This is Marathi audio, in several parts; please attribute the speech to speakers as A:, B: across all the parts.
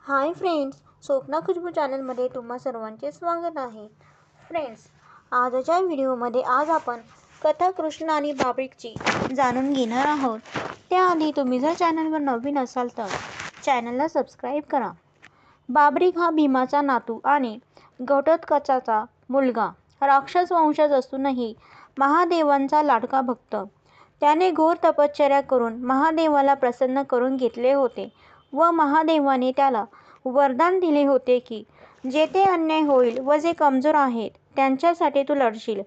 A: हाय फ्रेंड्स, स्वप्ना खुशबू चॅनलमध्ये तुम्हा सर्वांचे स्वागत आहे. फ्रेंड्स, आजच्या व्हिडिओमध्ये आपण कथा कृष्ण आणि बाबरीची जाणून घेणार आहोत. त्याआधी तुम्ही जर चॅनलवर नवीन असाल तर चॅनलला सबस्क्राईब करा. बाबरिक हा भीमाचा नातू आणि घटोत्कचाचा मुलगा, राक्षस वंशज असूनही महादेवांचा लाडका भक्त. त्याने घोर तपश्चर्या करून महादेवाला प्रसन्न करून घेतले होते व महादेवाने त्याला वरदान दिले होते की जेथे अन्याय होईल व जे कमजोर आहेत त्यांच्यासाठी तू लढशील.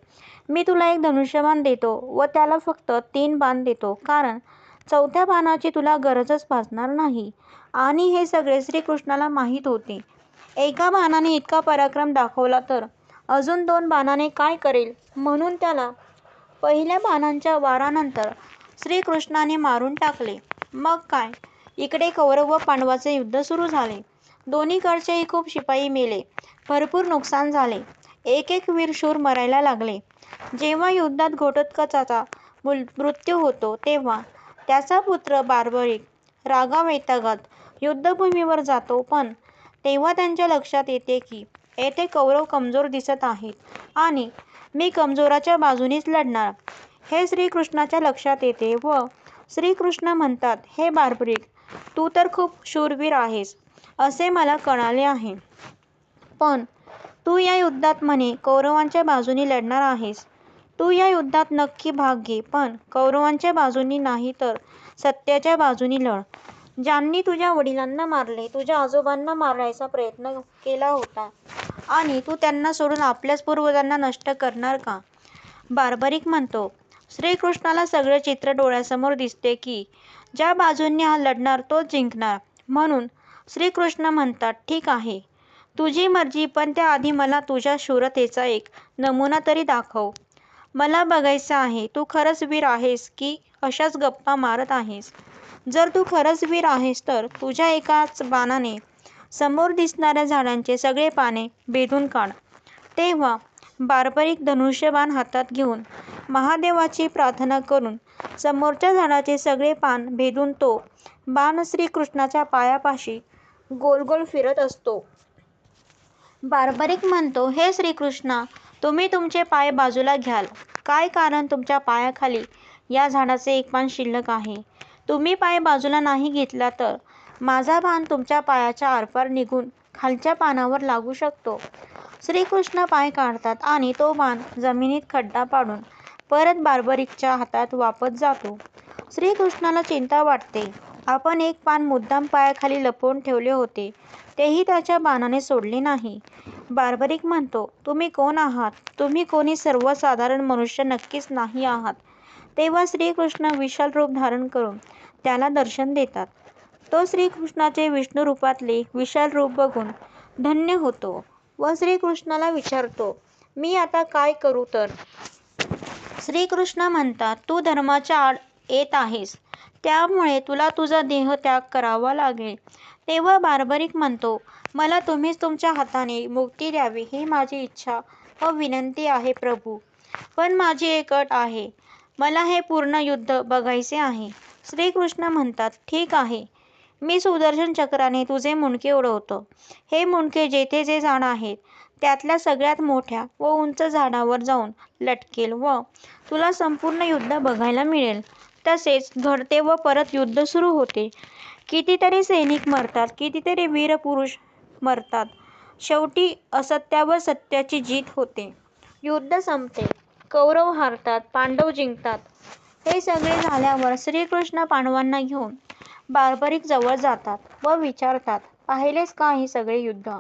A: मी तुला एक धनुष्यबाण देतो व त्याला फक्त 3 बाण देतो, कारण 4थ्या बाणाची तुला गरजच भासणार नाही. आणि हे सगळे श्रीकृष्णाला माहीत होते. एका बाणाने इतका पराक्रम दाखवला तर अजून 2 बाणाने काय करेल, म्हणून त्याला पहिल्या बाणांच्या वारानंतर श्रीकृष्णाने मारून टाकले. मग काय, इकडे कौरव व पांडवांचे युद्ध सुरू झाले. दोन्हीकडचेही खूप शिपाई मेले, भरपूर नुकसान झाले. एक एक वीर शूर मरायला लागले. जेव्हा युद्धात घटोत्कचाचा मृत्यू होतो तेव्हा त्याचा पुत्र बार्बरिक रागावैतागात युद्धभूमीवर जातो, पण तेव्हा त्यांच्या लक्षात येते की येथे कौरव कमजोर दिसत आहेत आणि मी कमजोराच्या बाजूनेच लढणार, हे श्रीकृष्णाच्या लक्षात येते व श्रीकृष्ण म्हणतात, हे बार्बरिक, तू तर खूप शूरवीर आहेस असे मला कळाले आहे, पण तू या युद्धात म्हणे कौरवांच्या बाजूने लढणार आहेस. तू या युद्धात नक्की भाग घे, पण कौरवांच्या बाजूने नाही तर सत्याच्या बाजूने लढ. ज्यांनी तुझ्या वडिलांना मारले, तुझ्या आजोबांना मारण्याचा प्रयत्न केला होता आणि तू त्यांना सोडून आपल्याच पूर्वजांना नष्ट करणार का? बार्बरिक म्हणतो. श्रीकृष्णाला सगळे चित्र डोळ्यासमोर दिसते की ज्या बाजूने हा लढणार तोच जिंकणार. म्हणून श्रीकृष्ण म्हणतात, ठीक आहे, तुझी मर्जी, पण त्याआधी मला तुझ्या शूरतेचा एक नमुना तरी दाखव. मला बघायचं आहे, तू खरंच वीर आहेस की अशाच गप्पा मारत आहेस. जर तू खरंच वीर आहेस तर तुझ्या एकाच बाणाने समोर दिसणाऱ्या झाडांचे सगळे पाने भेदून काढ. तेव्हा बार्बरिक धनुष्यबाण हातात घेऊन महादेवाची प्रार्थना करून समोरच्या झाडाचे सगळे पान भेदून तो बाण श्रीकृष्णाच्या पायापाशी गोल गोल फिरत असतो. बार्बरिक म्हणतो, हे श्रीकृष्णा, तुम्ही तुमचे पाय बाजूला घ्याल काय, कारण तुमच्या पायाखाली या झाडाचे एक पान शिल्लक आहे. तुम्ही पाय बाजूला नाही घेतला तर माझा बाण तुमच्या पायाच्या आरपार निघून खालच्या पानावर लागू शकतो. श्रीकृष्ण पाय काढतात आणि तो बाण जमिनीत खड्डा पाडून परत बार्बरिकच्या हातात वापस जातो. श्रीकृष्णाला चिंता वाटते. आपण एक पान मुद्दाम पायाखाली लपवून ठेवले होते, तेही त्याच्या बाणाने सोडले नाही. बार्बरिक म्हणतो, तुम्ही कोण आहात? तुम्ही कोणी सर्वसाधारण मनुष्य नक्कीच नाही आहात. तेव्हा श्रीकृष्ण विशाल रूप धारण करून त्याला दर्शन देतात. तो श्रीकृष्णाचे विष्णू रूपातले विशाल रूप बघून धन्य होतो व श्रीकृष्णाला विचारतो, मी आता काय करू तर? श्रीकृष्ण म्हणतात, तू धर्माच्या आड येत आहेस, त्यामुळे तुला तुझा देह त्याग करावा लागेल. तेव्हा बार्बरिक म्हणतो, मला तुम्हीच तुमच्या हाताने मुक्ती द्यावी ही माझी इच्छा व विनंती आहे प्रभू. पण माझी एक अट आहे, मला हे पूर्ण युद्ध बघायचे आहे. श्रीकृष्ण म्हणतात, ठीक आहे, मी सुदर्शन चक्राने तुझे मुंडके उडवतो. हे मुंडके जेथे जे झाड आहेत त्यातल्या सगळ्यात मोठ्या व उंच झाडावर जाऊन लटकेल व तुला संपूर्ण युद्ध बघायला मिळेल. तसेच घडते व परत युद्ध सुरू होते. कितीतरी सैनिक मरतात, कितीतरी वीर पुरुष मरतात. शेवटी असत्यावर सत्याची जीत होते. युद्ध संपते, कौरव हारतात, पांडव जिंकतात. हे सगळे झाल्यावर श्रीकृष्ण पांडवांना घेऊन बार्बरिक जवळ जातात व विचारतात, पाहिलेस का हे सगळे युद्ध?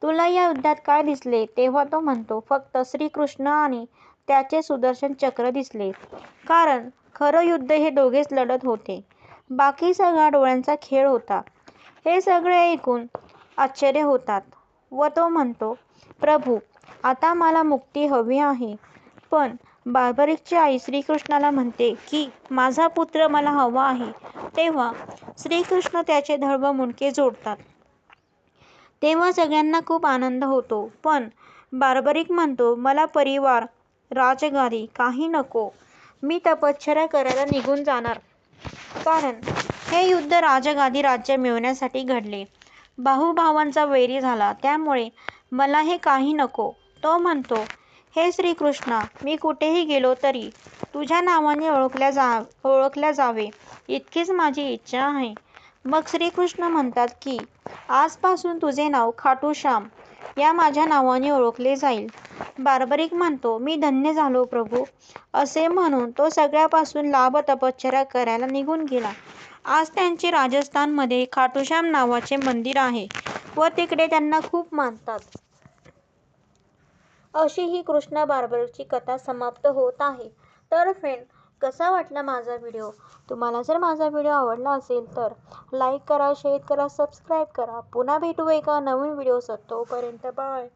A: तुला या युद्धात काय दिसले? तेव्हा तो म्हणतो, फक्त श्रीकृष्ण आणि त्याचे सुदर्शन चक्र दिसले, कारण खरं युद्ध हे दोघेच लढत होते. बाकी सगळा डोळ्यांचा खेळ होता. हे सगळे ऐकून आश्चर्य होतात व तो म्हणतो, प्रभू, आता मला मुक्ती हवी आहे. पण बार्बरिकची आई श्रीकृष्णाला म्हणते की माझा पुत्र मला हवा आहे. तेव्हा श्रीकृष्ण त्याचे धड व मुंडके जोडतात. तेव्हा सगळ्यांना खूप आनंद होतो. पण बार्बरिक म्हणतो, मला परिवार, राजगादी काही नको. मी तपश्चर्या करायला निघून जाणार, कारण हे युद्ध राजगादी राज्य मिळवण्यासाठी घडले. भाऊभावांचा वैरी झाला, त्यामुळे मला हे काही नको. तो म्हणतो, हे श्रीकृष्णा, मी कुठेही गेलो तरी तुझ्या नावाने ओळखल्या जावे इतकीच माझी इच्छा आहे. मग श्रीकृष्ण म्हणतात की आजपासून तुझे नाव खाटूश्याम या माझ्या नावाने ओळखले जाईल. बार्बरिक म्हणतो, मी धन्य झालो प्रभू. असे म्हणून तो सगळ्यापासून लांब तपश्चर्या करायला निघून गेला. आज त्यांचे राजस्थानमध्ये खाटूश्याम नावाचे मंदिर आहे व तिकडे त्यांना खूप मानतात. अशी ही कृष्णा बार्बरची कथा समाप्त होत आहे. तर फ्रेंड, कसा वाटला माझा व्हिडिओ? तुम्हाला जर माझा व्हिडिओ आवडला असेल तर लाईक करा, शेअर करा, सबस्क्राईब करा. पुन्हा भेटू एका नवीन व्हिडिओसोबत. तोपर्यंत बाय.